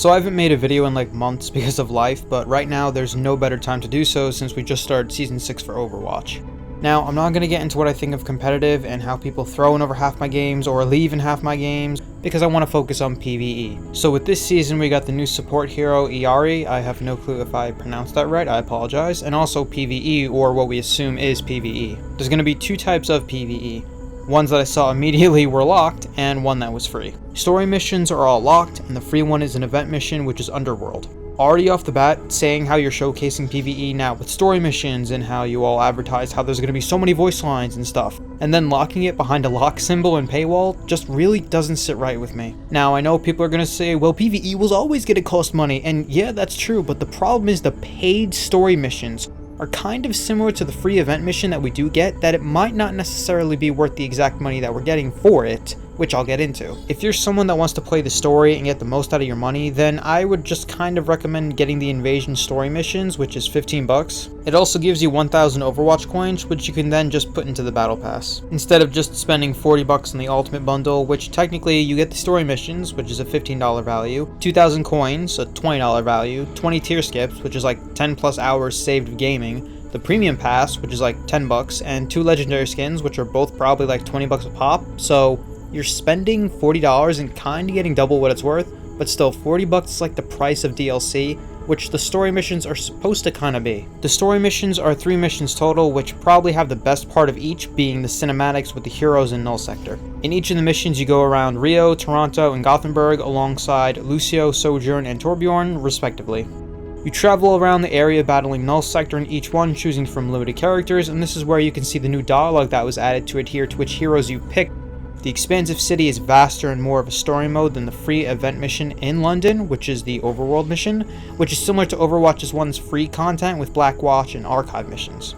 So I haven't made a video in like months because of life, but right now there's no better time to do so since we just started Season 6 for Overwatch. Now, I'm not going to get into what I think of competitive and how people throw in over half my games or leave in half my games, because I want to focus on PvE. So with this season, we got the new support hero, Iari. I have no clue if I pronounced that right, I apologize. And also PvE, or what we assume is PvE. There's going to be two types of PvE. Ones that I saw immediately were locked, and one that was free. Story missions are all locked, and the free one is an event mission, which is Underworld. Already off the bat, saying how you're showcasing PvE now with story missions and how you all advertise how there's going to be so many voice lines and stuff, and then locking it behind a lock symbol and paywall just really doesn't sit right with me. Now, I know people are going to say, well, PvE was always going to cost money, and yeah, that's true, but the problem is the paid story missions are kind of similar to the free event mission that we do get, that it might not necessarily be worth the exact money that we're getting for it, which I'll get into. If you're someone that wants to play the story and get the most out of your money, then I would just kind of recommend getting the Invasion story missions, which is 15 bucks. It also gives you 1,000 Overwatch coins, which you can then just put into the battle pass, instead of just spending 40 bucks on the ultimate bundle, which technically you get the story missions, which is a $15 value, 2,000 coins, a $20 value, 20 tier skips, which is like 10 plus hours saved of gaming, the premium pass, which is like 10 bucks, and 2 legendary skins, which are both probably like 20 bucks a pop. So you're spending $40 and kind of getting double what it's worth, but still 40 bucks is like the price of DLC, which the story missions are supposed to kind of be. The story missions are 3 missions total, which probably have the best part of each being the cinematics with the heroes in Null Sector. In each of the missions you go around Rio, Toronto, and Gothenburg alongside Lucio, Sojourn, and Torbjorn, respectively. You travel around the area battling Null Sector in each one, choosing from limited characters, and this is where you can see the new dialogue that was added to adhere to which heroes you pick. The expansive city is vaster and more of a story mode than the free event mission in London, which is the Overworld mission, which is similar to Overwatch's one's free content with Blackwatch and Archive missions.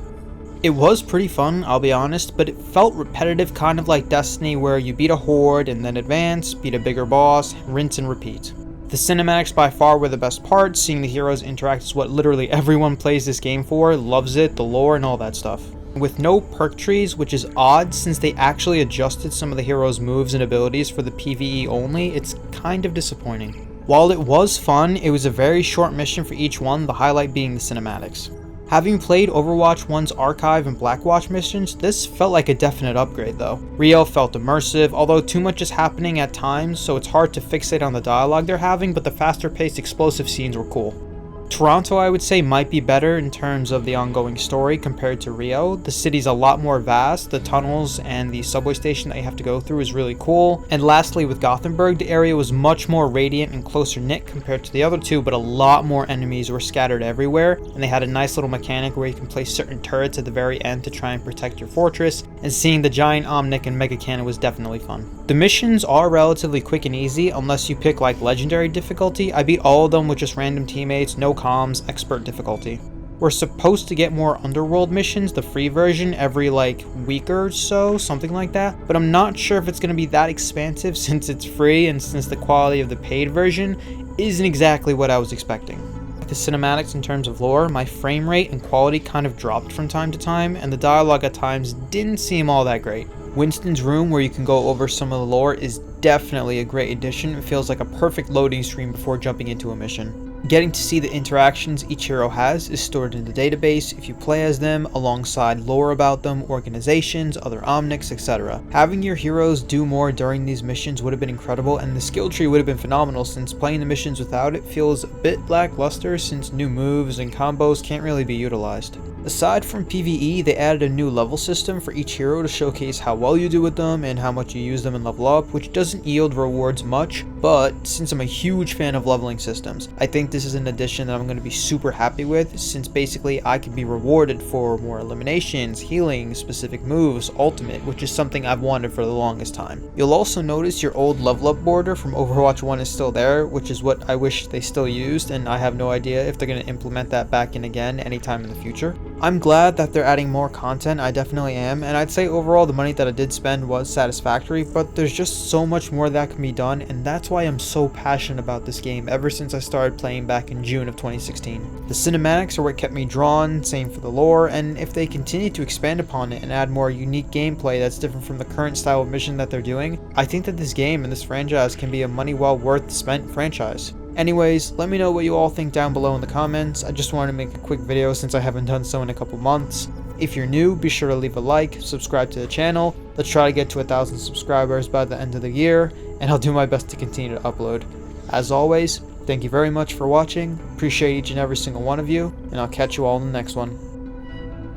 It was pretty fun, I'll be honest, but it felt repetitive, kind of like Destiny, where you beat a horde and then advance, beat a bigger boss, rinse and repeat. The cinematics by far were the best part. Seeing the heroes interact is what literally everyone plays this game for, loves it, the lore and all that stuff. With no perk trees, which is odd since they actually adjusted some of the heroes' moves and abilities for the PvE only, it's kind of disappointing. While it was fun, it was a very short mission for each one, the highlight being the cinematics. Having played Overwatch 1's Archive and Blackwatch missions, this felt like a definite upgrade though. Rio felt immersive, although too much is happening at times, so it's hard to fixate on the dialogue they're having, but the faster paced explosive scenes were cool. Toronto, I would say, might be better in terms of the ongoing story compared to Rio. The city's a lot more vast, the tunnels and the subway station that you have to go through is really cool. And lastly, with Gothenburg, the area was much more radiant and closer knit compared to the other two, but a lot more enemies were scattered everywhere, and they had a nice little mechanic where you can place certain turrets at the very end to try and protect your fortress, and seeing the giant Omnic and Mega Cannon was definitely fun. The missions are relatively quick and easy, unless you pick like legendary difficulty. I beat all of them with just random teammates, no comms, expert difficulty. We're supposed to get more Underworld missions, the free version, every like week or so, something like that, but I'm not sure if it's going to be that expansive since it's free and since the quality of the paid version isn't exactly what I was expecting. The cinematics in terms of lore, my frame rate and quality kind of dropped from time to time, and the dialogue at times didn't seem all that great. Winston's room, where you can go over some of the lore, is definitely a great addition. It feels like a perfect loading screen before jumping into a mission. Getting to see the interactions each hero has is stored in the database if you play as them, alongside lore about them, organizations, other omnics, etc. Having your heroes do more during these missions would have been incredible, and the skill tree would have been phenomenal since playing the missions without it feels a bit lackluster since new moves and combos can't really be utilized. Aside from PvE, they added a new level system for each hero to showcase how well you do with them and how much you use them and level up, which doesn't yield rewards much, but since I'm a huge fan of leveling systems, I think this is an addition that I'm going to be super happy with, since basically I can be rewarded for more eliminations, healing, specific moves, ultimate, which is something I've wanted for the longest time. You'll also notice your old level up border from Overwatch 1 is still there, which is what I wish they still used, and I have no idea if they're going to implement that back in again anytime in the future. I'm glad that they're adding more content, I definitely am, and I'd say overall the money that I did spend was satisfactory, but there's just so much more that can be done, and that's why I'm so passionate about this game ever since I started playing back in June of 2016. The cinematics are what kept me drawn, same for the lore, and if they continue to expand upon it and add more unique gameplay that's different from the current style of mission that they're doing, I think that this game and this franchise can be a money well worth spent franchise. Anyways, let me know what you all think down below in the comments. I just wanted to make a quick video since I haven't done so in a couple months. If you're new, be sure to leave a like, subscribe to the channel. Let's try to get to 1,000 subscribers by the end of the year, and I'll do my best to continue to upload. As always, thank you very much for watching, appreciate each and every single one of you, and I'll catch you all in the next one.